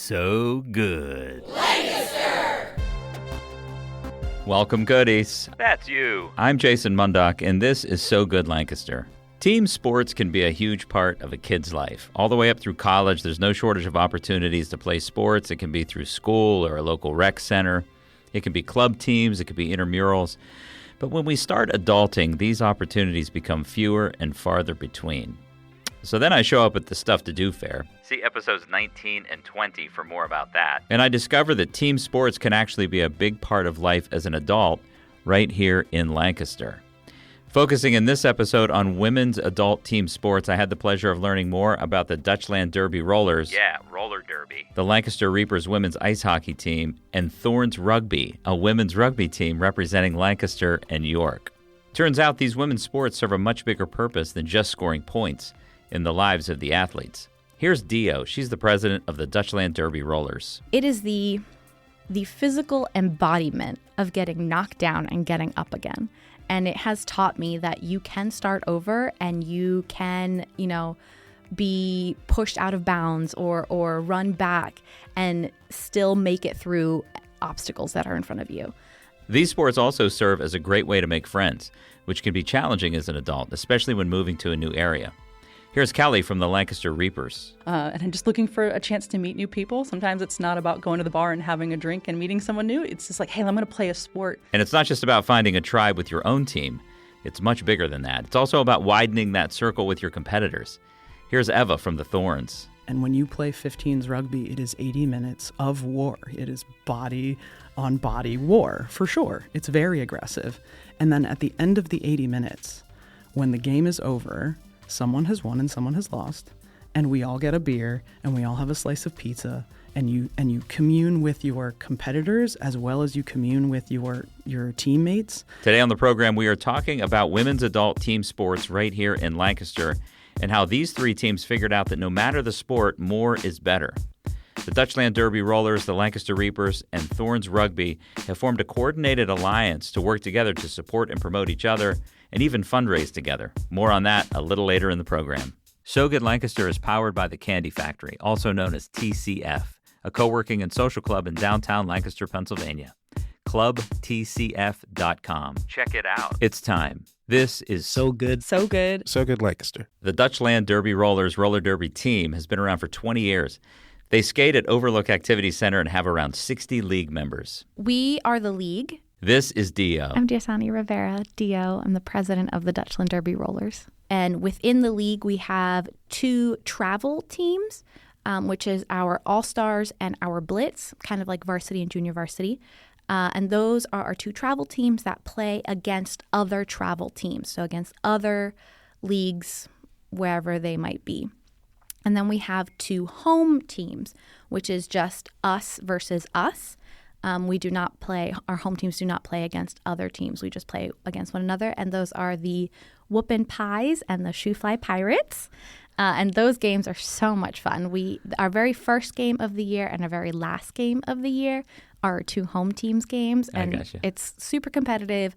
So good. Lancaster! Welcome, goodies. That's you. I'm Jason Mundock, and this is So Good Lancaster. Team sports can be a huge part of a kid's life. All the way up through college, there's no shortage of opportunities to play sports. It can be through school or a local rec center. It can be club teams. It can be intramurals. But when we start adulting, these opportunities become fewer and farther between. So then I show up at the Stuff to Do fair. See episodes 19 and 20 for more about that. And I discover that team sports can actually be a big part of life as an adult right here in Lancaster. Focusing in this episode on women's adult team sports, I had the pleasure of learning more about the Dutchland Derby Rollers. Yeah, roller derby. The Lancaster Reapers women's ice hockey team, and Thorns Rugby, a women's rugby team representing Lancaster and York. Turns out these women's sports serve a much bigger purpose than just scoring points in the lives of the athletes. Here's Dio. She's the president of the Dutchland Derby Rollers. It is the physical embodiment of getting knocked down and getting up again. And it has taught me that you can start over and you can, be pushed out of bounds or run back and still make it through obstacles that are in front of you. These sports also serve as a great way to make friends, which can be challenging as an adult, especially when moving to a new area. Here's Kelly from the Lancaster Reapers. And I'm just looking for a chance to meet new people. Sometimes it's not about going to the bar and having a drink and meeting someone new. It's just like, hey, I'm going to play a sport. And it's not just about finding a tribe with your own team. It's much bigger than that. It's also about widening that circle with your competitors. Here's Eva from the Thorns. And when you play 15s rugby, it is 80 minutes of war. It is body-on-body war, for sure. It's very aggressive. And then at the end of the 80 minutes, when the game is over, someone has won and someone has lost, and we all get a beer, and we all have a slice of pizza, and you commune with your competitors as well as you commune with your teammates. Today on the program, we are talking about women's adult team sports right here in Lancaster and how these three teams figured out that no matter the sport, more is better. The Dutchland Derby Rollers, the Lancaster Reapers, and Thorns Rugby have formed a coordinated alliance to work together to support and promote each other and even fundraise together. More on that a little later in the program. So Good Lancaster is powered by the Candy Factory, also known as TCF, a co-working and social club in downtown Lancaster, Pennsylvania. ClubTCF.com. Check it out. It's time. This is So Good. So good. So Good Lancaster. The Dutchland Derby Rollers roller derby team has been around for 20 years. They skate at Overlook Activity Center and have around 60 league members. We are the league. This is Dio. I'm Diosanny Rivera. Dio. I'm the president of the Dutchland Derby Rollers. And within the league, we have two travel teams, which is our All-Stars and our Blitz, kind of like varsity and junior varsity. And those are our two travel teams that play against other travel teams, so against other leagues, wherever they might be. And then we have two home teams, which is just us versus us. We do not play, our home teams do not play against other teams. We just play against one another. And those are the Whoopin' Pies and the Shoe Fly Pirates. And those games are so much fun. Our very first game of the year and our very last game of the year are two home teams games. And it's super competitive.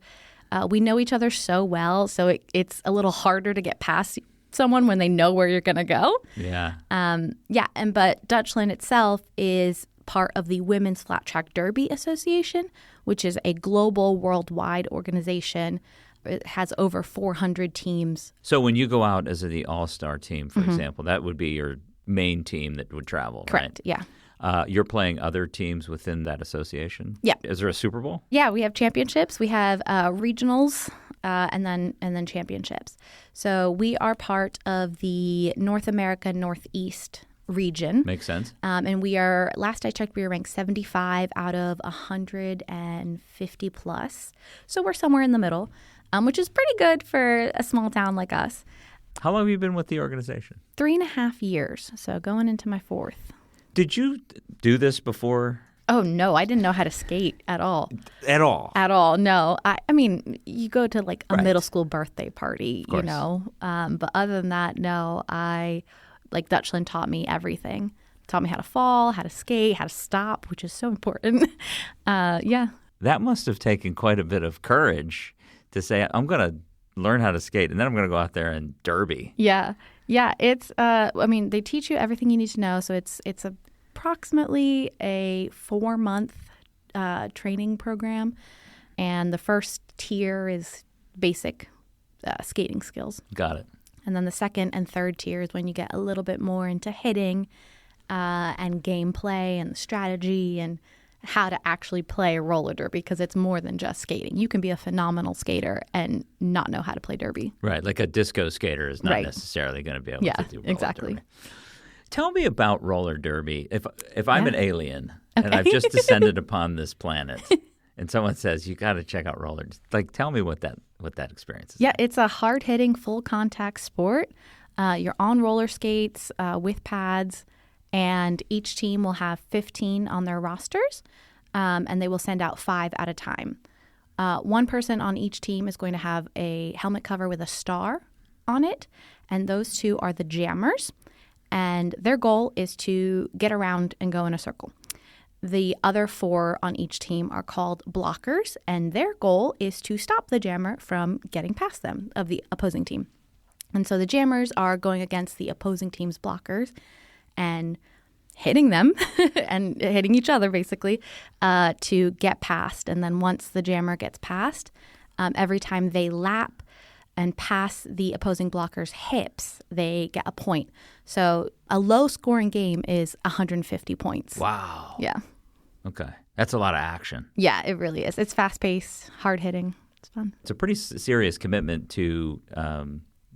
We know each other so well, so it's a little harder to get past someone when they know where you're going to go. Yeah. But Dutchland itself is part of the Women's Flat Track Derby Association, which is a global, worldwide organization. It has over 400 teams. So when you go out as the all-star team, for example, that would be your main team that would travel, Correct, right? Yeah. You're playing other teams within that association? Yeah. Is there a Super Bowl? Yeah, we have championships. We have regionals and then championships. So we are part of the North America Northeast region. Makes sense. And we are, last I checked, we were ranked 75 out of 150 plus. So we're somewhere in the middle, which is pretty good for a small town like us. How long have you been with the organization? 3.5 years. So going into my fourth. Did you do this before? Oh, no, I didn't know how to skate at all. At all? At all, no. I mean, you go to like a Right. middle school birthday party, you know. But other than that, no, Dutchland taught me everything. Taught me how to fall, how to skate, how to stop, which is so important. Yeah. That must have taken quite a bit of courage to say, I'm going to learn how to skate, and then I'm going to go out there and derby. Yeah. Yeah. It's, they teach you everything you need to know. So it's a approximately a 4-month training program. And the first tier is basic skating skills. Got it. And then the second and third tier is when you get a little bit more into hitting and gameplay and strategy and how to actually play roller derby, because it's more than just skating. You can be a phenomenal skater and not know how to play derby. Right, like a disco skater is not Right. necessarily going to be able to do roller exactly. derby. Tell me about roller derby. If I'm an alien and Okay. I've just descended upon this planet, and someone says you got to check out roller, like tell me what that experience is. Yeah, it's a hard-hitting, full-contact sport. You're on roller skates with pads, and each team will have 15 on their rosters, and they will send out 5 at a time. One person on each team is going to have a helmet cover with a star on it, and those 2 are the jammers, and their goal is to get around and go in a circle. The other 4 on each team are called blockers, and their goal is to stop the jammer from getting past them, of the opposing team. And so the jammers are going against the opposing team's blockers and hitting them and hitting each other, basically, to get past. And then once the jammer gets past, every time they lap and pass the opposing blocker's hips, they get a point. So a low-scoring game is 150 points. Wow. Yeah. Okay. That's a lot of action. Yeah, it really is. It's fast-paced, hard-hitting. It's fun. It's a pretty serious commitment to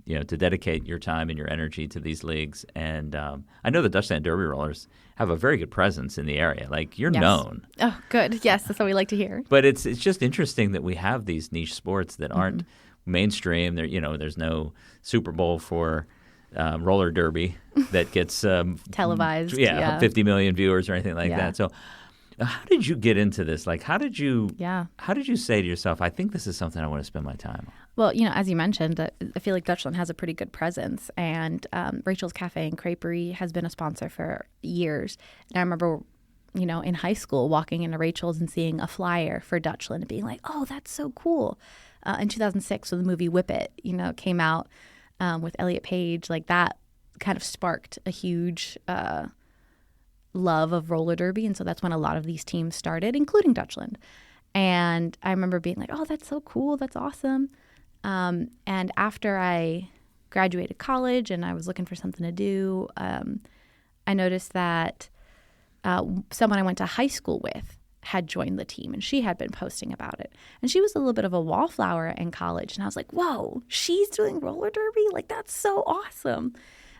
to dedicate your time and your energy to these leagues. And I know the Dutchland Derby Rollers have a very good presence in the area. Like, you're Yes. known. Oh, good. Yes, that's what we like to hear. But it's just interesting that we have these niche sports that aren't mainstream. There, there's no Super Bowl for roller derby that gets Televised. 50 million viewers or anything like Yeah. that. So how did you get into this? Like, how did you say to yourself, I think this is something I want to spend my time on? Well, as you mentioned, I feel like Dutchland has a pretty good presence, and Rachel's Cafe and Creperie has been a sponsor for years. And I remember, in high school, walking into Rachel's and seeing a flyer for Dutchland and being like, oh, that's so cool. In 2006, when the movie Whip It, came out with Elliot Page, like that kind of sparked a huge love of roller derby. And so that's when a lot of these teams started, including Dutchland. And I remember being like, oh, that's so cool. That's awesome. And after I graduated college and I was looking for something to do, I noticed that someone I went to high school with had joined the team, and she had been posting about it. And she was a little bit of a wallflower in college. And I was like, whoa, she's doing roller derby? Like, that's so awesome.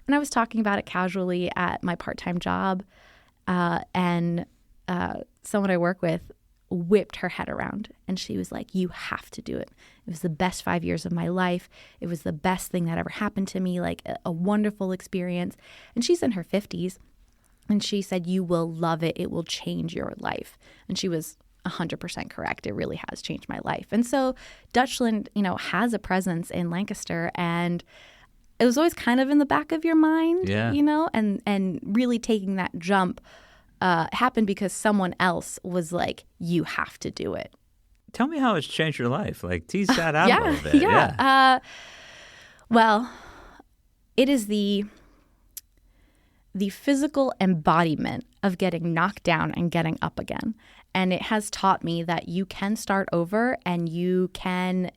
And I was talking about it casually at my part-time job. And someone I work with whipped her head around, and she was like, you have to do it. It was the best 5 years of my life. It was the best thing that ever happened to me, like a wonderful experience. And she's in her 50s, and she said, you will love it. It will change your life. And she was 100% correct. It really has changed my life. And so Dutchland, has a presence in Lancaster, and it was always kind of in the back of your mind, and really taking that jump happened because someone else was like, you have to do it. Tell me how it's changed your life. Like, tease that out a little bit. Yeah. Well, it is the physical embodiment of getting knocked down and getting up again. And it has taught me that you can start over, and you can,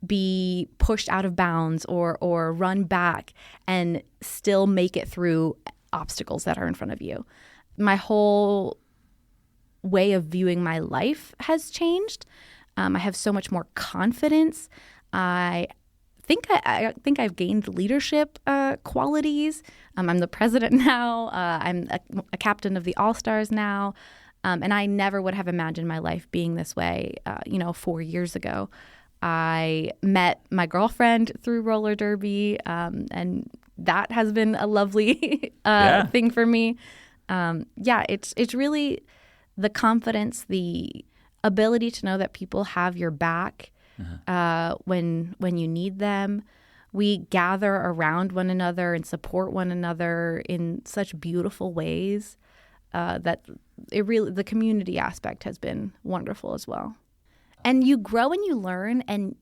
be pushed out of bounds or run back and still make it through obstacles that are in front of you. My whole way of viewing my life has changed. I have so much more confidence. I think I've gained leadership qualities. I'm the president now. I'm a captain of the All-Stars now. And I never would have imagined my life being this way, 4 years ago. I met my girlfriend through roller derby, and that has been a lovely thing for me. It's really the confidence, the ability to know that people have your back when you need them. We gather around one another and support one another in such beautiful ways that the community aspect has been wonderful as well. And you grow and you learn, and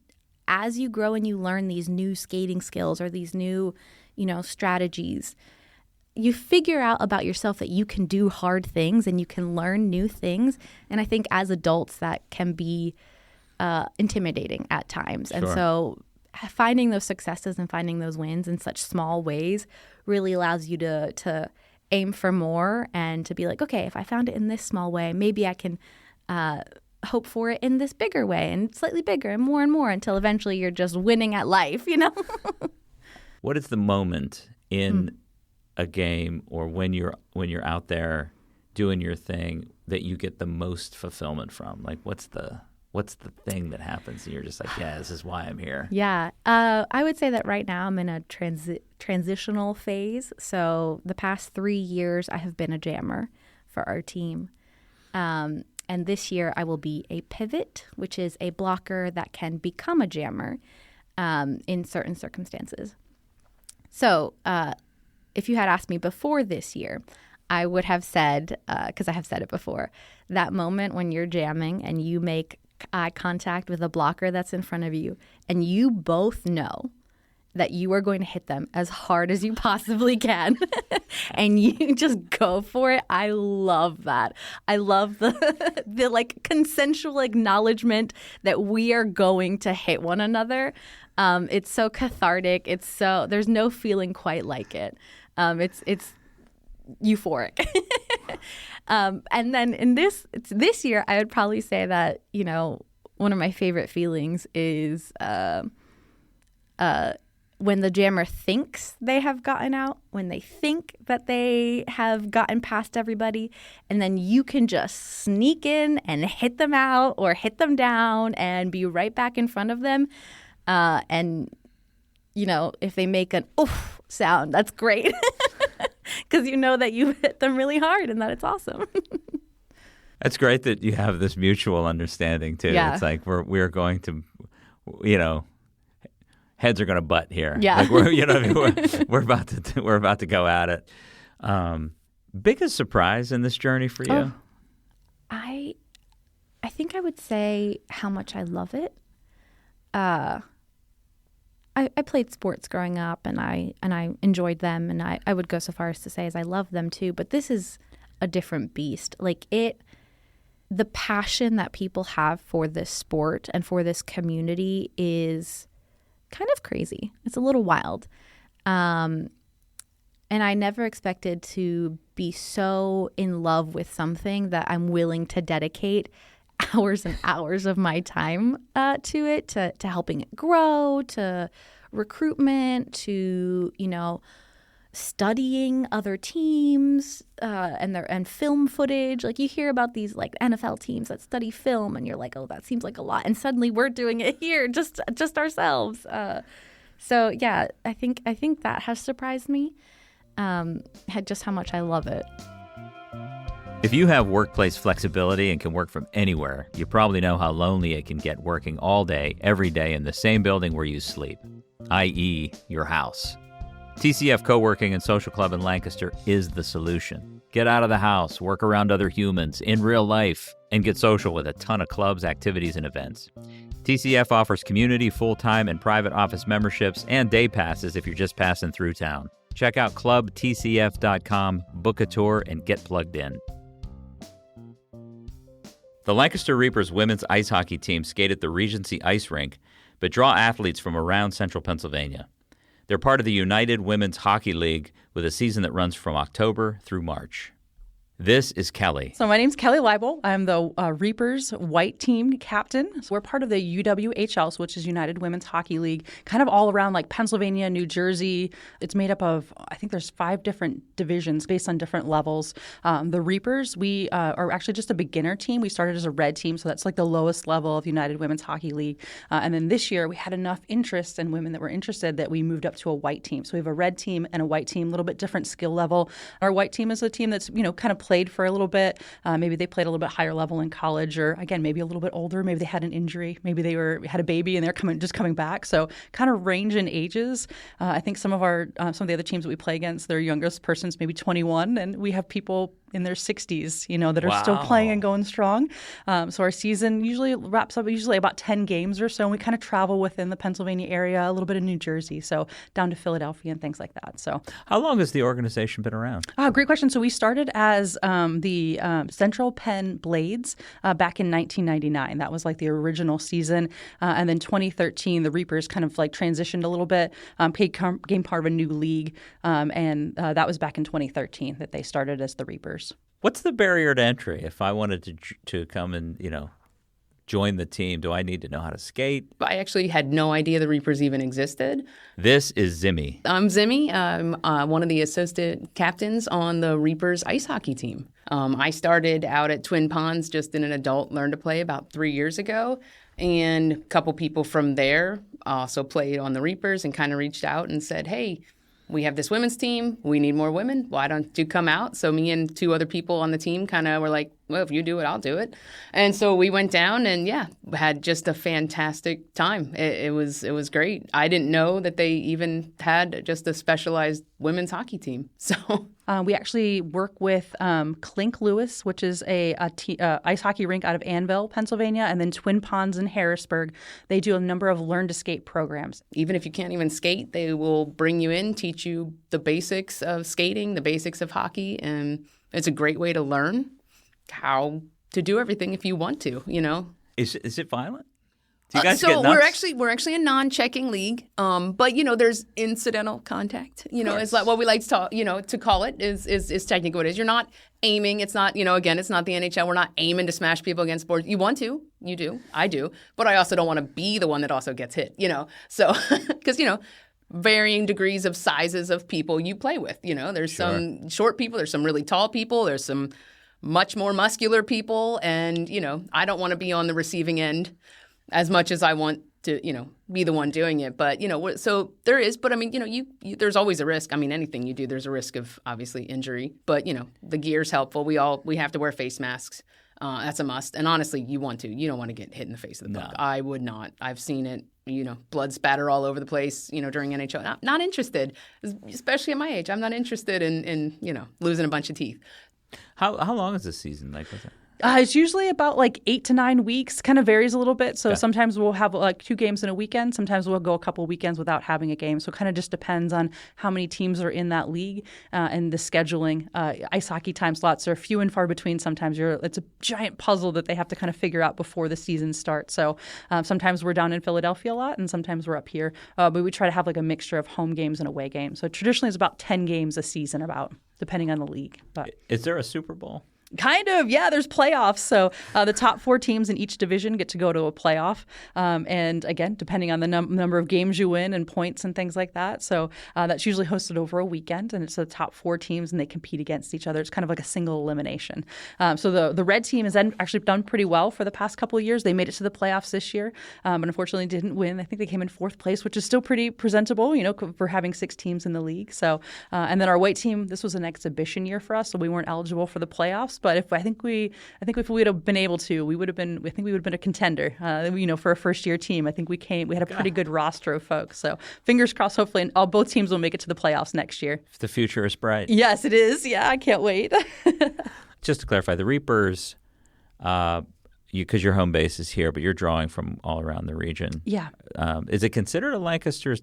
as you grow and you learn these new skating skills or these new, strategies, you figure out about yourself that you can do hard things and you can learn new things. And I think as adults that can be intimidating at times. And so finding those successes and finding those wins in such small ways really allows you to aim for more and to be like, okay, if I found it in this small way, maybe I can hope for it in this bigger way and slightly bigger and more until eventually you're just winning at life, you know? What is the moment in a game or when you're out there doing your thing that you get the most fulfillment from? Like, what's the thing that happens and you're just like, yeah, this is why I'm here? Yeah. I would say that right now I'm in a transitional phase. So the past 3 years I have been a jammer for our team. And this year I will be a pivot, which is a blocker that can become a jammer in certain circumstances. So if you had asked me before this year, I would have said, because I have said it before, that moment when you're jamming and you make eye contact with a blocker that's in front of you and you both know that you are going to hit them as hard as you possibly can and you just go for it. I love that. I love the like consensual acknowledgement that we are going to hit one another. It's so cathartic. There's no feeling quite like it. It's euphoric. And then in this year, I would probably say that, you know, one of my favorite feelings is when the jammer thinks they have gotten out, when they think that they have gotten past everybody, and then you can just sneak in and hit them out or hit them down and be right back in front of them. And, you know, if they make an oof sound, that's great. Because you know that you hit them really hard and that it's awesome. It's great that you have this mutual understanding, too. Yeah. It's like we're going to, you know, heads are going to butt here. Yeah. Like we're about to go at it. Biggest surprise in this journey for you? Oh, I think I would say how much I love it. I played sports growing up and I enjoyed them, and I would go so far as to say as I love them too, but this is a different beast. Like the passion that people have for this sport and for this community is kind of crazy. It's a little wild. And I never expected to be so in love with something that I'm willing to dedicate hours and hours of my time to it, to helping it grow, to recruitment, to, you know, studying other teams and film footage. Like you hear about these like NFL teams that study film and you're like, oh, that seems like a lot. And suddenly we're doing it here, just ourselves. So yeah, I think that has surprised me, just how much I love it. If you have workplace flexibility and can work from anywhere, you probably know how lonely it can get working all day, every day in the same building where you sleep, i.e. your house. TCF Co-working and Social Club in Lancaster is the solution. Get out of the house, work around other humans in real life, and get social with a ton of clubs, activities, and events. TCF offers community, full-time, and private office memberships and day passes if you're just passing through town. Check out clubtcf.com, book a tour, and get plugged in. The Lancaster Reapers women's ice hockey team skate at the Regency Ice Rink, but draw athletes from around central Pennsylvania. They're part of the United Women's Hockey League with a season that runs from October through March. This is Kelly. So my name's Kelly Leibolt. I'm the Reapers white team captain. So we're part of the UWHL, which is United Women's Hockey League, kind of all around like Pennsylvania, New Jersey. It's made up of, I think there's 5 different divisions based on different levels. The Reapers, we are actually just a beginner team. We started as a red team, so that's like the lowest level of United Women's Hockey League. And then this year we had enough interest and women that were interested that we moved up to a white team. So we have a red team and a white team, a little bit different skill level. Our white team is a team that's, you know, kind of played for a little bit. Maybe they played a little bit higher level in college, or again, maybe a little bit older. Maybe they had an injury. Maybe they had a baby and they're coming back. So kind of range in ages. I think some of the other teams that we play against, their youngest person's maybe 21, and we have people in their 60s, that are still playing and going strong. So our season usually wraps up about 10 games or so, and we kind of travel within the Pennsylvania area, a little bit of New Jersey, so down to Philadelphia and things like that. So, how long has the organization been around? Great question. So we started as the Central Penn Blades back in 1999. That was like the original season, and then 2013, the Reapers kind of like transitioned a little bit, became part of a new league, and that was back in 2013 that they started as the Reapers. What's the barrier to entry? If I wanted to come and, join the team, do I need to know how to skate? I actually had no idea the Reapers even existed. This is Zimmy. I'm Zimmy. I'm one of the assistant captains on the Reapers ice hockey team. I started out at Twin Ponds just in an adult learn to play about 3 years ago. And a couple people from there also played on the Reapers and kind of reached out and said, hey, we have this women's team. We need more women. Why don't you come out? So me and 2 other people on the team kind of were like, well, if you do it, I'll do it. And so we went down and, had just a fantastic time. It was great. I didn't know that they even had just a specialized women's hockey team. So we actually work with Clink Lewis, which is a ice hockey rink out of Annville, Pennsylvania, and then Twin Ponds in Harrisburg. They do a number of learn to skate programs. Even if you can't even skate, they will bring you in, teach you the basics of skating, the basics of hockey, and it's a great way to learn how to do everything if you want to, Is it violent? Do you guys get so nuts? we're actually a non-checking league, but there's incidental contact. It's like what we like to call it is technically what it is. You're not aiming. It's not again, it's not the NHL. We're not aiming to smash people against boards. You want to, you do, I do, but I also don't want to be the one that also gets hit. So because varying degrees of sizes of people you play with. There's some short people, there's some really tall people, there's some much more muscular people, and I don't want to be on the receiving end as much as I want to, be the one doing it. But, so there is, but I mean, you there's always a risk. I mean, anything you do, there's a risk of obviously injury, but the gear's helpful. We have to wear face masks. That's a must. And honestly, you don't want to get hit in the face of the puck. I would not. I've seen it, blood spatter all over the place, during NHL. Not interested, especially at my age. I'm not interested in losing a bunch of teeth. How long is this season like with it? It's usually about like 8 to 9 weeks. Kind of varies a little bit. So sometimes we'll have like 2 games in a weekend. Sometimes we'll go a couple weekends without having a game. So it kind of just depends on how many teams are in that league and the scheduling. Ice hockey time slots are few and far between. Sometimes it's a giant puzzle that they have to kind of figure out before the season starts. So sometimes we're down in Philadelphia a lot, and sometimes we're up here. But we try to have like a mixture of home games and away games. So traditionally it's about 10 games a season, depending on the league. But is there a Super Bowl? Kind of, yeah. There's playoffs, so the top 4 teams in each division get to go to a playoff, and again, depending on the number of games you win and points and things like that. So that's usually hosted over a weekend, and it's the top 4 teams, and they compete against each other. It's kind of like a single elimination. So the red team has actually done pretty well for the past couple of years. They made it to the playoffs this year, but unfortunately didn't win. I think they came in 4th place, which is still pretty presentable, for having 6 teams in the league. So, and then our white team, this was an exhibition year for us, so we weren't eligible for the playoffs. But if if we'd have been able to, we would have been a contender. For a first year team, I think we had a pretty good roster of folks. So fingers crossed. Hopefully, both teams will make it to the playoffs next year. The future is bright. Yes, it is. Yeah, I can't wait. Just to clarify, the Reapers, because your home base is here, but you're drawing from all around the region. Yeah. Is it considered a Lancaster?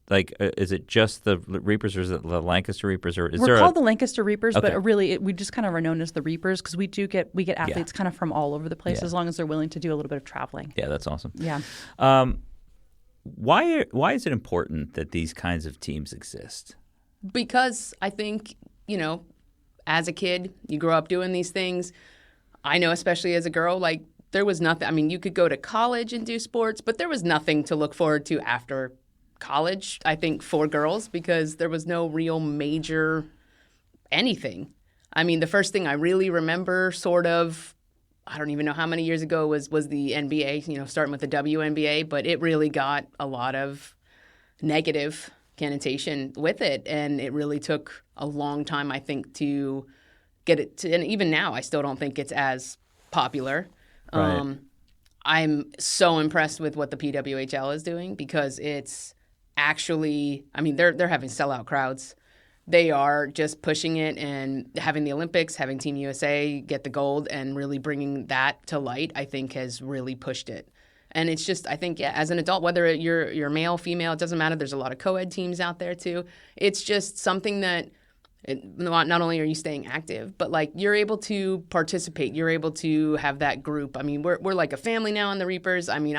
Is it just the Reapers, or is it the Lancaster Reapers, or we're called the Lancaster Reapers, but really we just kind of are known as the Reapers because we get athletes kind of from all over the place as long as they're willing to do a little bit of traveling. Yeah, that's awesome. Yeah. Why is it important that these kinds of teams exist? Because I think as a kid, you grow up doing these things. I know, especially as a girl, like there was nothing. I mean, you could go to college and do sports, but there was nothing to look forward to after college, I think, for girls, because there was no real major anything. I mean, the first thing I really remember I don't even know how many years ago was the NBA, starting with the WNBA, but it really got a lot of negative connotation with it. And it really took a long time, I think, to get it to, and even now, I still don't think it's as popular. Right. I'm so impressed with what the PWHL is doing because it's actually, I mean, they're having sellout crowds they are just pushing it and having the Olympics, having Team USA get the gold and really bringing that to light, I think has really pushed it. And it's just, I think, as an adult, whether you're male, female, it doesn't matter. There's a lot of co-ed teams out there too. It's just something that not only are you staying active, but like you're able to participate. You're able to have that group. I mean, we're like a family now in the Reapers. I mean,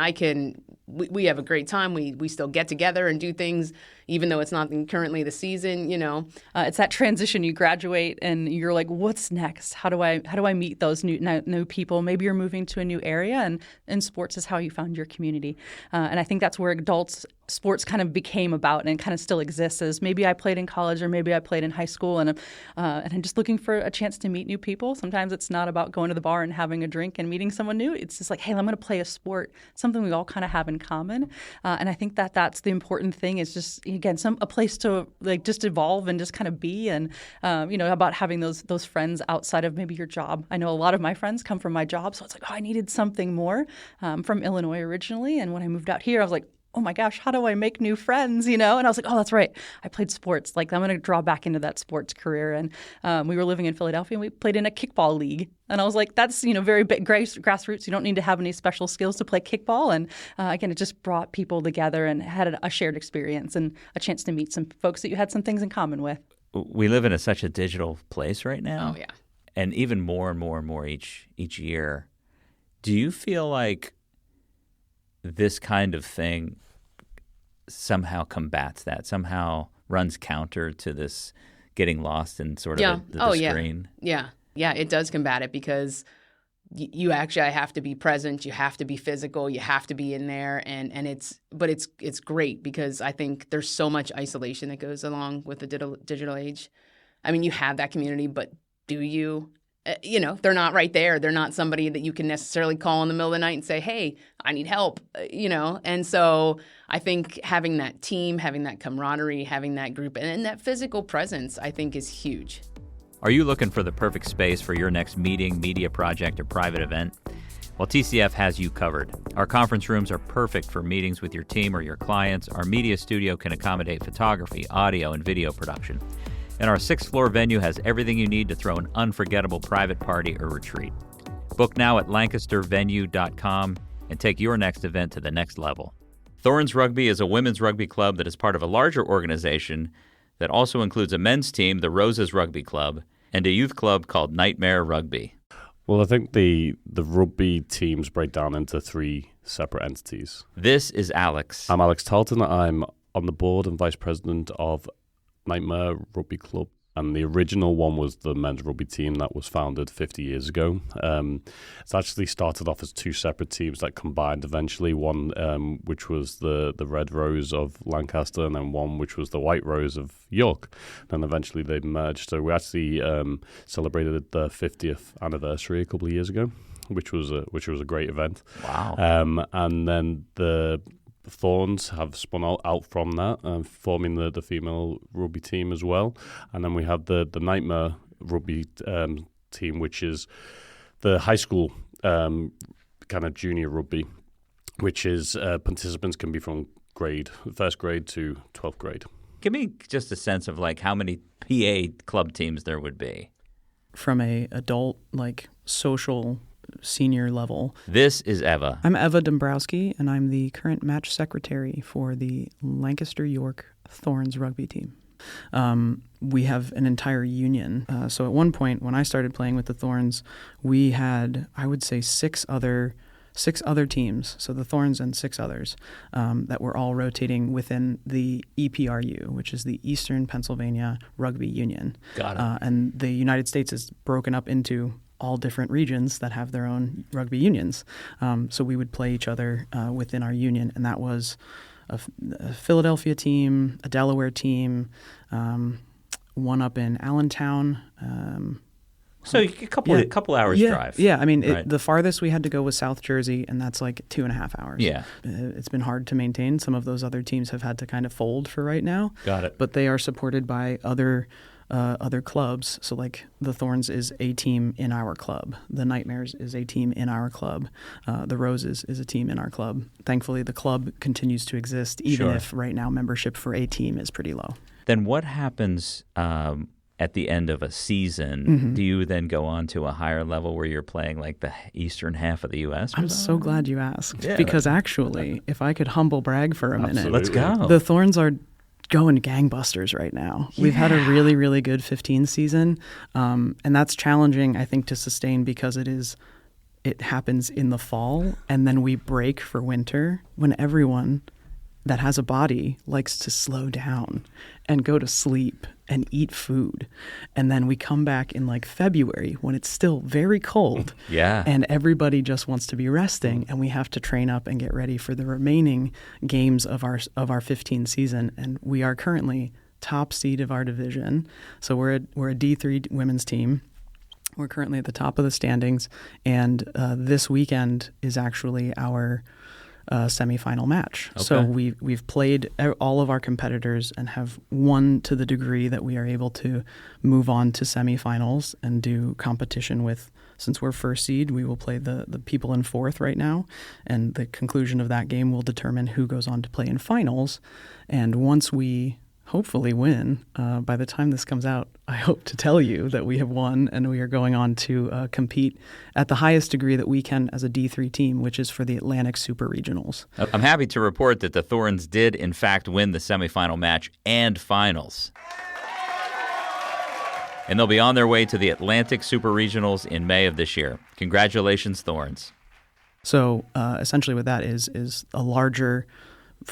we have a great time. We still get together and do things, even though it's not currently the season, It's that transition. You graduate and you're like, what's next? How do I meet those new people? Maybe you're moving to a new area, and sports is how you found your community. And I think that's where sports kind of became about, and it kind of still exists as maybe I played in college or maybe I played in high school, and I'm just looking for a chance to meet new people. Sometimes it's not about going to the bar and having a drink and meeting someone new. It's just like, hey, I'm going to play a sport, something we all kind of have in common. And I think that's the important thing, is just, again, a place to like just evolve and just kind of be, and about having those friends outside of maybe your job. I know a lot of my friends come from my job, so it's like, I needed something more. From Illinois originally, and when I moved out here, I was like, oh my gosh, how do I make new friends, And I was like, oh, that's right. I played sports. Like, I'm going to draw back into that sports career. And we were living in Philadelphia, and we played in a kickball league. And I was like, that's, very big grassroots. You don't need to have any special skills to play kickball. And again, it just brought people together and had a shared experience and a chance to meet some folks that you had some things in common with. We live in such a digital place right now. Oh, yeah. And even more and more and more each year. Do you feel like this kind of thing somehow combats that, somehow runs counter to this getting lost in sort of the screen? Yeah, it does combat it, because you actually have to be present, you have to be physical, you have to be in there, and it's great, because I think there's so much isolation that goes along with the digital age. I mean, you have that community, but do you? They're not right there. They're not somebody that you can necessarily call in the middle of the night and say, hey, I need help, And so I think having that team, having that camaraderie, having that group, and that physical presence, I think is huge. Are you looking for the perfect space for your next meeting, media project, or private event? Well, TCF has you covered. Our conference rooms are perfect for meetings with your team or your clients. Our media studio can accommodate photography, audio, and video production. And our 6th floor venue has everything you need to throw an unforgettable private party or retreat. Book now at lancastervenue.com and take your next event to the next level. Thorns Rugby is a women's rugby club that is part of a larger organization that also includes a men's team, the Roses Rugby Club, and a youth club called Knightmare Rugby. Well, I think the rugby teams break down into 3 separate entities. This is Alex. I'm Alex Tarleton. I'm on the board and vice president of Knightmare Rugby Club, and the original one was the men's rugby team that was founded 50 years ago. It's actually started off as 2 separate teams that combined eventually, one which was the Red Rose of Lancaster, and then one which was the White Rose of York. And eventually they merged. So we actually celebrated the 50th anniversary a couple of years ago, which was a great event. Wow. And then the Thorns have spun out from that, forming the female rugby team as well. And then we have the Knightmare rugby team, which is the high school kind of junior rugby, which is participants can be from first grade to 12th grade. Give me just a sense of like how many PA club teams there would be. From a adult, like social senior level. This is Eva. I'm Eva Dombrowski, and I'm the current match secretary for the Lancaster York Thorns rugby team. We have an entire union. So at one point, when I started playing with the Thorns, we had, I would say, six other teams, so the Thorns and 6 others, that were all rotating within the EPRU, which is the Eastern Pennsylvania Rugby Union. Got it. And the United States is broken up into all different regions that have their own rugby unions. So we would play each other within our union, and that was a Philadelphia team, a Delaware team, one up in Allentown. So a couple hours drive. Yeah, I mean, right. The farthest we had to go was South Jersey, and that's like 2.5 hours. Yeah. It's been hard to maintain. Some of those other teams have had to kind of fold for right now. Got it. But they are supported by other clubs. So like the Thorns is a team in our club. The Knightmares is a team in our club. The Roses is a team in our club. Thankfully, the club continues to exist, even if right now membership for a team is pretty low. Then what happens at the end of a season? Mm-hmm. Do you then go on to a higher level where you're playing like the eastern half of the U.S.? I'm so glad you asked, Yeah. because actually, if I could humble brag for a minute, Let's go. the Thorns are going gangbusters right now. We've had a really, really good 15 season, and that's challenging, I think, to sustain because it happens in the fall, and then we break for winter when everyone that has a body likes to slow down and go to sleep and eat food. And then we come back in like February when it's still very cold. Yeah. And everybody just wants to be resting, and we have to train up and get ready for the remaining games of our 15 season. And we are currently top seed of our division. So we're a D3 women's team. We're currently at the top of the standings, and this weekend is actually our semifinal match. Okay. So we've played all of our competitors and have won to the degree that we are able to move on to semifinals and do competition with. Since we're first seed, we will play the people in fourth right now, and the conclusion of that game will determine who goes on to play in finals. And once we hopefully win, by the time this comes out, I hope to tell you that we have won and we are going on to compete at the highest degree that we can as a D3 team, which is for the Atlantic Super Regionals. I'm happy to report that the Thorns did, in fact, win the semifinal match and finals. And they'll be on their way to the Atlantic Super Regionals in May of this year. Congratulations, Thorns. So essentially what that is a larger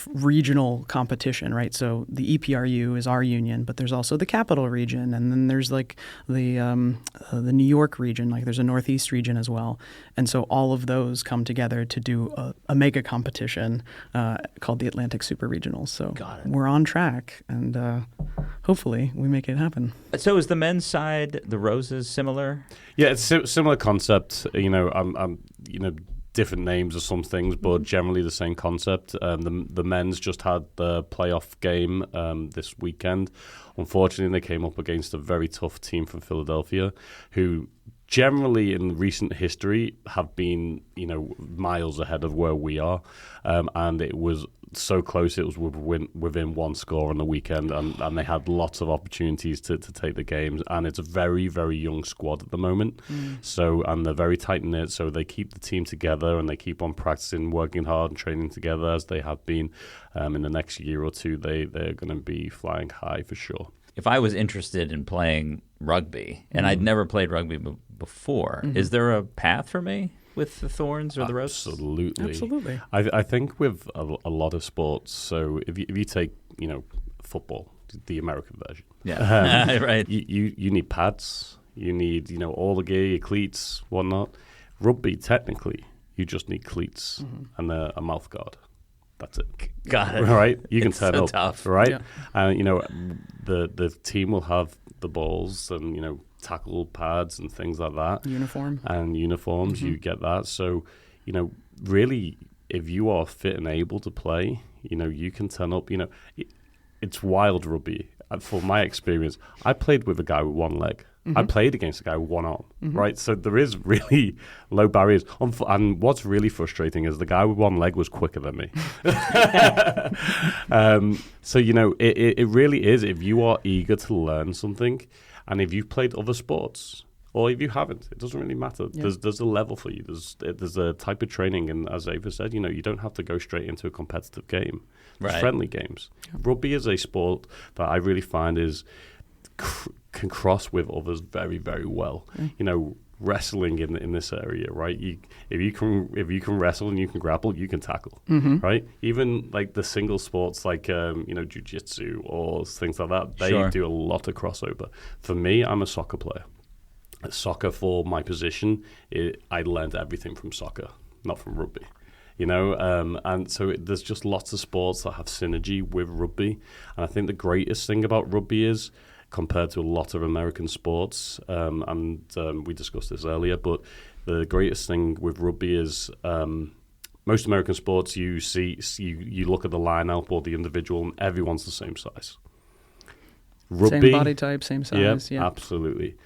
regional competition, right? So the EPRU is our union, but there's also the Capital region, and then there's like the New York region, like there's a Northeast region as well. And so all of those come together to do a mega competition called the Atlantic Super Regionals. So we're on track, and hopefully we make it happen. So is the men's side, the Roses, similar? Yeah, it's a similar concept. I'm different names of some things, but generally the same concept. The men's just had the playoff game this weekend. Unfortunately, they came up against a very tough team from Philadelphia, who generally in recent history have been, miles ahead of where we are. And it was so close, it was within one score on the weekend, and they had lots of opportunities to take the games. And it's a very, very young squad at the moment. So, and they're very tight-knit, so they keep the team together and they keep on practicing, working hard and training together as they have been. In the next year or two, they're going to be flying high for sure. If I was interested in playing rugby, and I'd never played rugby before, is there a path for me with the Thorns or the Roses? Absolutely. I think with a lot of sports, so if you take, football, the American version. Yeah, right. You need pads, you need, all the gear, your cleats, whatnot. Rugby, technically, you just need cleats and a mouth guard. That's it. Got it. Right? You can It's turn so up. tough. Right? Yeah. And, the team will have the balls and, tackle pads and things like that. Uniform. And uniforms, you get that. So, really, if you are fit and able to play, you can turn up. It's wild rugby. From my experience, I played with a guy with one leg. I played against a guy with one arm, right? So there is really low barriers. And what's really frustrating is the guy with one leg was quicker than me. So, it really is. If you are eager to learn something, and if you've played other sports, or if you haven't, it doesn't really matter. Yeah. There's a level for you. There's a type of training, and as Ava said, you don't have to go straight into a competitive game. There's friendly games. Yeah. Rugby is a sport that I really find can cross with others very, very well. Wrestling in this area, right? If you can wrestle and you can grapple, you can tackle, right? Even like the single sports like jiu-jitsu or things like that, they do a lot of crossover. For me, I'm a soccer player. Soccer, for my position, I learned everything from soccer, not from rugby. And so there's just lots of sports that have synergy with rugby. And I think the greatest thing about rugby is, compared to a lot of American sports, we discussed this earlier, but the greatest thing with rugby is most American sports, you look at the lineup or the individual, and everyone's the same size. Rugby, same body type, same size. Yeah, absolutely.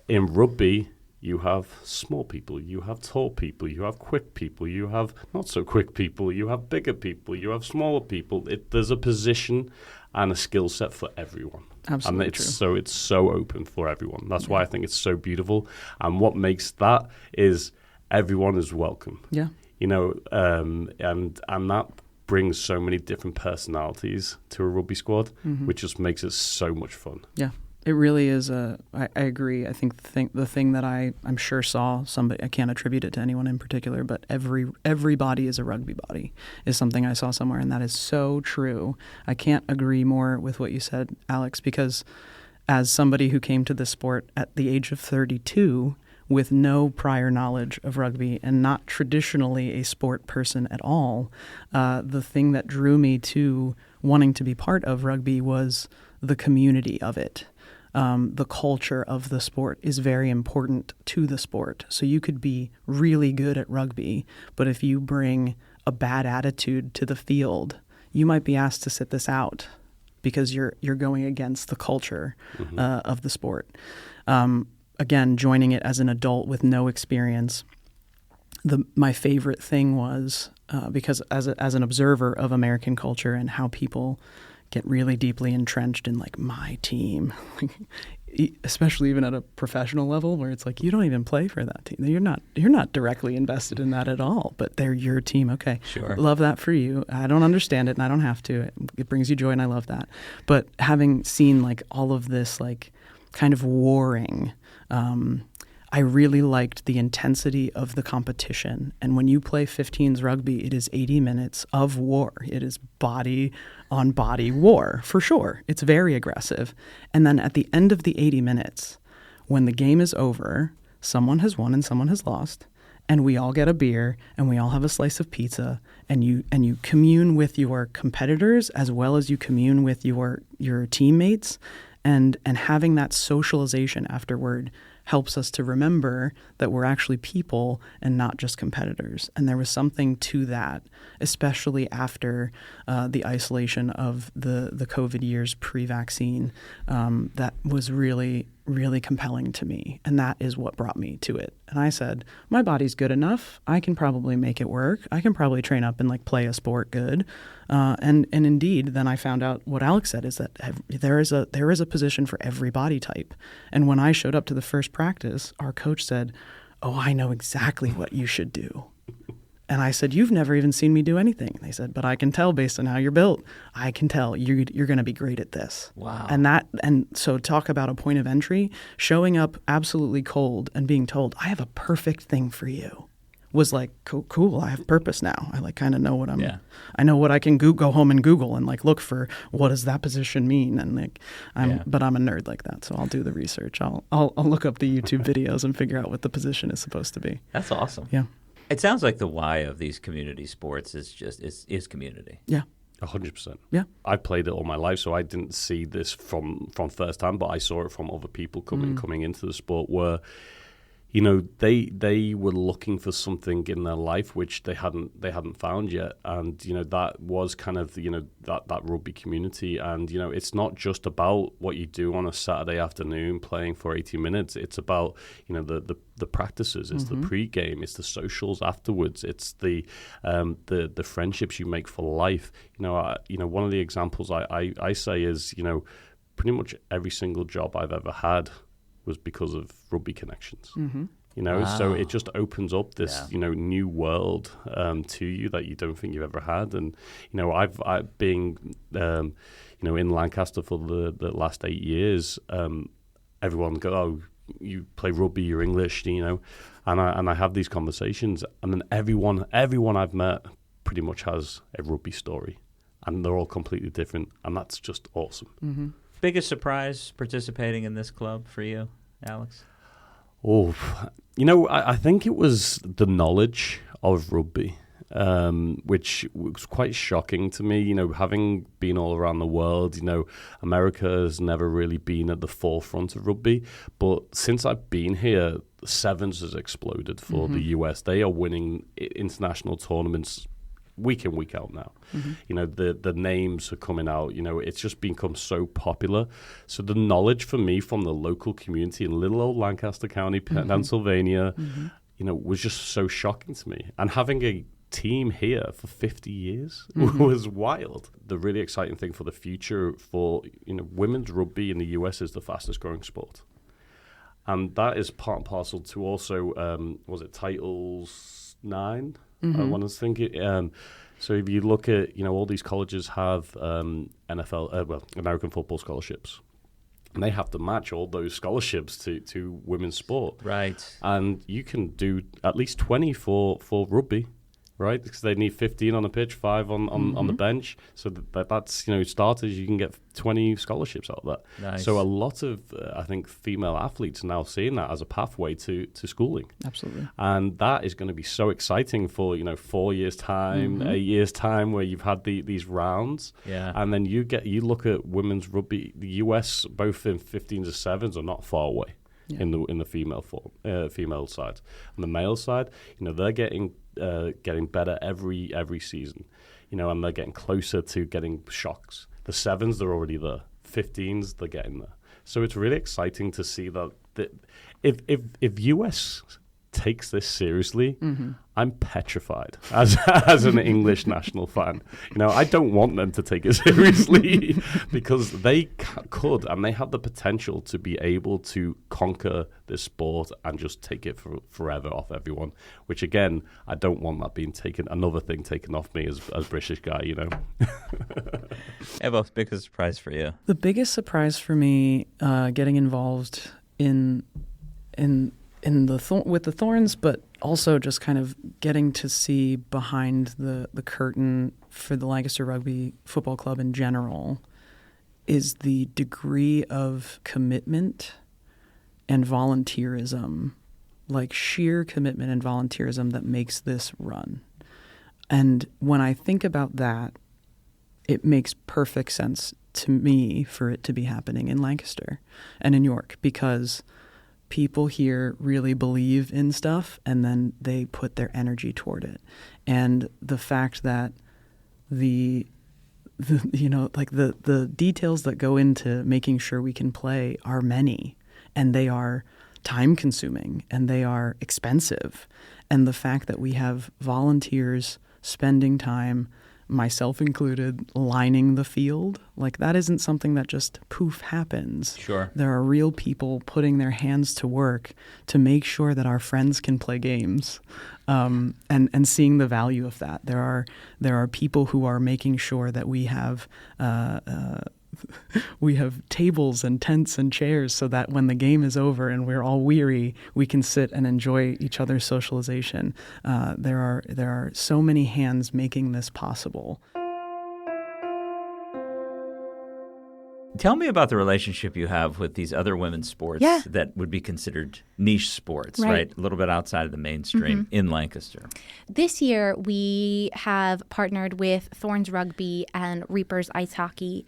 In rugby, you have small people, you have tall people, you have quick people, you have not so quick people, you have bigger people, you have smaller people. There's a position and a skill set for everyone. Absolutely and true. it's so open for everyone. That's why I think it's so beautiful. And what makes that is everyone is welcome. Yeah. You know, and that brings so many different personalities to a rugby squad, which just makes it so much fun. Yeah. It really is I agree. I think the thing that I'm sure saw somebody, I can't attribute it to anyone in particular, but every body is a rugby body is something I saw somewhere, and that is so true. I can't agree more with what you said, Alex, because as somebody who came to this sport at the age of 32 with no prior knowledge of rugby and not traditionally a sport person at all, the thing that drew me to wanting to be part of rugby was the community of it. The culture of the sport is very important to the sport. So you could be really good at rugby, but if you bring a bad attitude to the field, you might be asked to sit this out because you're going against the culture of the sport. Again, joining it as an adult with no experience, my favorite thing was because as an observer of American culture and how people get really deeply entrenched in like my team, especially even at a professional level where it's like you don't even play for that team. You're not directly invested in that at all, but they're your team. Okay, sure. Love that for you. I don't understand it and I don't have to. It brings you joy and I love that. But having seen like all of this like kind of warring, I really liked the intensity of the competition. And when you play 15s rugby, it is 80 minutes of war. It is body on body war, for sure. It's very aggressive. And then at the end of the 80 minutes, when the game is over, someone has won and someone has lost, and we all get a beer and we all have a slice of pizza, and you commune with your competitors as well as you commune with your teammates, and having that socialization afterward helps us to remember that we're actually people and not just competitors. And there was something to that, especially after the isolation of the COVID years pre-vaccine, that was really, really compelling to me. And that is what brought me to it. And I said, my body's good enough. I can probably make it work. I can probably train up and like play a sport good. And indeed, then I found out what Alex said is that there is a position for every body type. And when I showed up to the first practice, our coach said, "Oh, I know exactly what you should do." And I said, "You've never even seen me do anything." And they said, "But I can tell based on how you're built. I can tell you're going to be great at this." Wow. And so talk about a point of entry, showing up absolutely cold and being told, "I have a perfect thing for you," was like, cool, I have purpose now. I like kind of know what I know what I can go home and Google and like look for what does that position mean, and like but I'm a nerd like that, so I'll do the research. I'll look up the YouTube videos and figure out what the position is supposed to be. That's awesome. Yeah. It sounds like the why of these community sports is just is community. Yeah. 100%. Yeah. I played it all my life, so I didn't see this from first hand, but I saw it from other people coming into the sport where, you know, they were looking for something in their life which they hadn't found yet, and you know that was kind of that rugby community. And you know, it's not just about what you do on a Saturday afternoon playing for 80 minutes. It's about the practices, it's the pre-game, it's the socials afterwards, it's the friendships you make for life. One of the examples I say is pretty much every single job I've ever had was because of rugby connections. So it just opens up this new world to you that you don't think you've ever had. And I've been in Lancaster for the last 8 years. Everyone go, "Oh, you play rugby, you're English," and I have these conversations, and then everyone I've met pretty much has a rugby story, and they're all completely different, and that's just awesome. Biggest surprise participating in this club for you, Alex? Oh, I think it was the knowledge of rugby, which was quite shocking to me. Having been all around the world, America has never really been at the forefront of rugby. But since I've been here, Sevens has exploded for the US. They are winning international tournaments week in, week out now. The names are coming out. It's just become so popular. So the knowledge for me from the local community in little old Lancaster County, Pennsylvania, was just so shocking to me. And having a team here for 50 years was wild. The really exciting thing for the future for women's rugby in the US is the fastest growing sport. And that is part and parcel to also, was it Titles 9? I want to think it. So if you look at, all these colleges have American football scholarships. And they have to match all those scholarships to women's sport. Right. And you can do at least 20 for rugby. Right, because they need 15 on the pitch, 5 on the bench. So that's starters. You can get 20 scholarships out of that. Nice. So a lot of I think female athletes are now seeing that as a pathway to schooling. Absolutely, and that is going to be so exciting for 4 years time, 8 years time, where you've had these rounds. Yeah, and then you look at women's rugby. The US, both in 15s and 7s, are not far away. Yeah. In the female side. On the male side, they're getting better every season, and they're getting closer to getting shocks. The 7s, they're already there. 15s, they're getting there. So it's really exciting to see that if US takes this seriously, I'm petrified as an English national fan. I don't want them to take it seriously because they could, and they have the potential to be able to conquer this sport and just take it forever off everyone, which again, I don't want that being another thing taken off me as British guy, What's the biggest surprise for you? The biggest surprise for me, getting involved with the Thorns, but also just kind of getting to see behind the curtain for the Lancaster Rugby Football Club in general, is the degree of commitment and volunteerism, like sheer commitment and volunteerism that makes this run. And when I think about that, it makes perfect sense to me for it to be happening in Lancaster and in York, because people here really believe in stuff and then they put their energy toward it. And the fact that the details that go into making sure we can play are many, and they are time consuming and they are expensive. And the fact that we have volunteers spending time, myself included, lining the field, like that isn't something that just poof happens. Sure. There are real people putting their hands to work to make sure that our friends can play games, and seeing the value of that. There are people who are making sure that we have tables and tents and chairs so that when the game is over and we're all weary, we can sit and enjoy each other's socialization. There are so many hands making this possible. Tell me about the relationship you have with these other women's sports that would be considered niche sports, right? A little bit outside of the mainstream in Lancaster. This year, we have partnered with Thorns Rugby and Reapers Ice Hockey,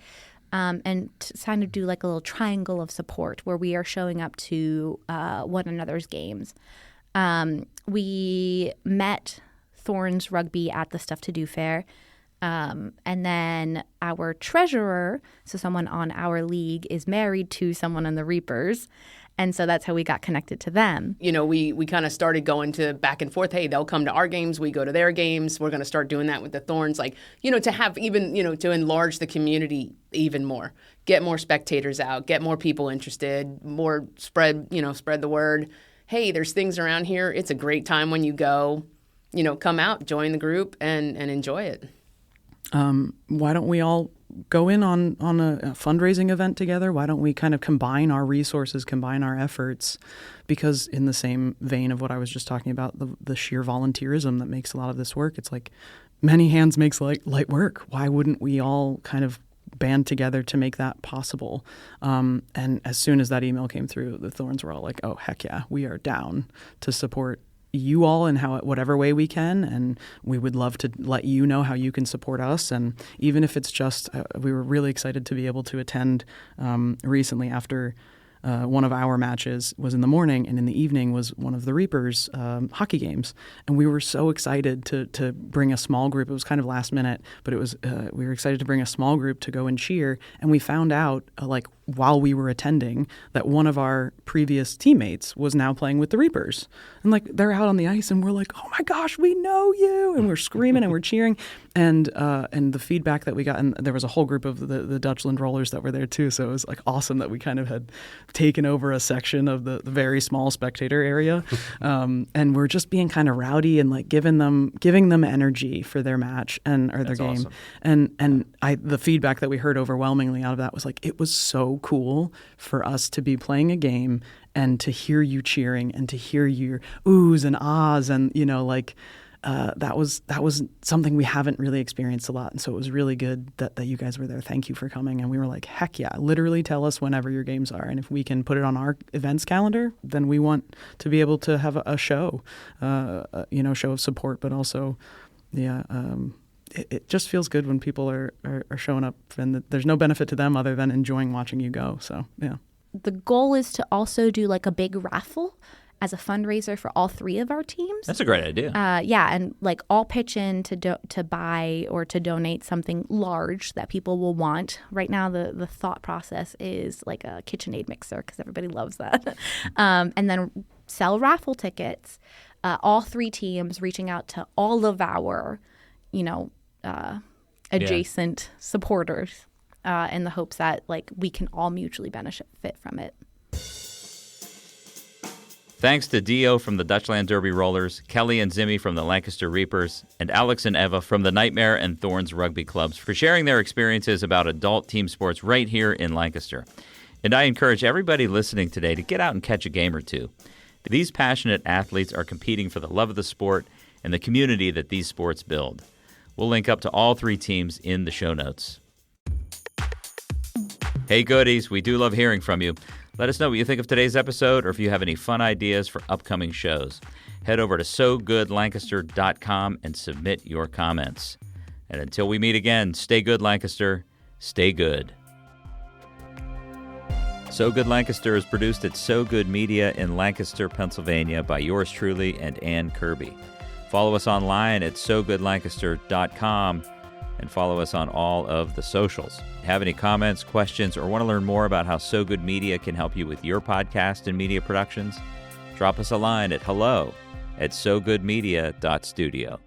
and to kind of do like a little triangle of support where we are showing up to one another's games. We met Thorns Rugby at the Stuff to Do fair. And then our treasurer, so someone on our league, is married to someone in the Reapers. And so that's how we got connected to them. We kind of started going to back and forth. Hey, they'll come to our games. We go to their games. We're going to start doing that with the Thorns. To have even, to enlarge the community even more. Get more spectators out. Get more people interested. More spread the word. Hey, there's things around here. It's a great time when you go. Come out, join the group, and enjoy it. Why don't we all go in on a fundraising event together? Why don't we kind of combine our resources, combine our efforts? Because in the same vein of what I was just talking about, the sheer volunteerism that makes a lot of this work, it's like many hands makes light work. Why wouldn't we all kind of band together to make that possible? And as soon as that email came through, the Thorns were all like, oh, heck yeah, we are down to support you all in whatever way we can, and we would love to let you know how you can support us. And even if it's just, we were really excited to be able to attend recently after one of our matches was in the morning, and in the evening was one of the Reapers hockey games. And we were so excited to bring a small group. It was kind of last minute, but it was we were excited to bring a small group to go and cheer. And we found out while we were attending that one of our previous teammates was now playing with the Reapers. And like they're out on the ice and we're like, oh my gosh, we know you. And we're screaming and we're cheering. And the feedback that we got, and there was a whole group of the Dutchland Rollers that were there too. So it was like awesome that we kind of had taken over a section of the very small spectator area. And we're just being kind of rowdy and like giving them energy for their match or their game. Awesome. And the feedback that we heard overwhelmingly out of that was like, it was so cool for us to be playing a game and to hear you cheering and to hear your oohs and ahs and that was something we haven't really experienced a lot. And so it was really good that you guys were there. Thank you for coming. And we were like, heck yeah, literally tell us whenever your games are. And if we can put it on our events calendar, then we want to be able to have a show, show of support, but also, it just feels good when people are showing up and there's no benefit to them other than enjoying watching you go. So, yeah. The goal is to also do like a big raffle as a fundraiser for all three of our teams. That's a great idea. And like all pitch in to buy or to donate something large that people will want. Right now, the thought process is like a KitchenAid mixer because everybody loves that. And then sell raffle tickets. All three teams reaching out to all of our, adjacent supporters in the hopes that like we can all mutually benefit from it. Thanks to Dio from the Dutchland Derby Rollers, Kelly and Zimmy from the Lancaster Reapers, and Alex and Eva from the Knightmare and Thorns rugby clubs for sharing their experiences about adult team sports right here in Lancaster. And I encourage everybody listening today to get out and catch a game or two. These passionate athletes are competing for the love of the sport and the community that these sports build. We'll link up to all three teams in the show notes. Hey goodies, we do love hearing from you. Let us know what you think of today's episode or if you have any fun ideas for upcoming shows. Head over to SoGoodLancaster.com and submit your comments. And until we meet again, stay good, Lancaster. Stay good. So Good Lancaster is produced at So Good Media in Lancaster, Pennsylvania by yours truly and Ann Kirby. Follow us online at SoGoodLancaster.com and follow us on all of the socials. Have any comments, questions, or want to learn more about how So Good Media can help you with your podcast and media productions? Drop us a line at hello@sogoodmedia.studio.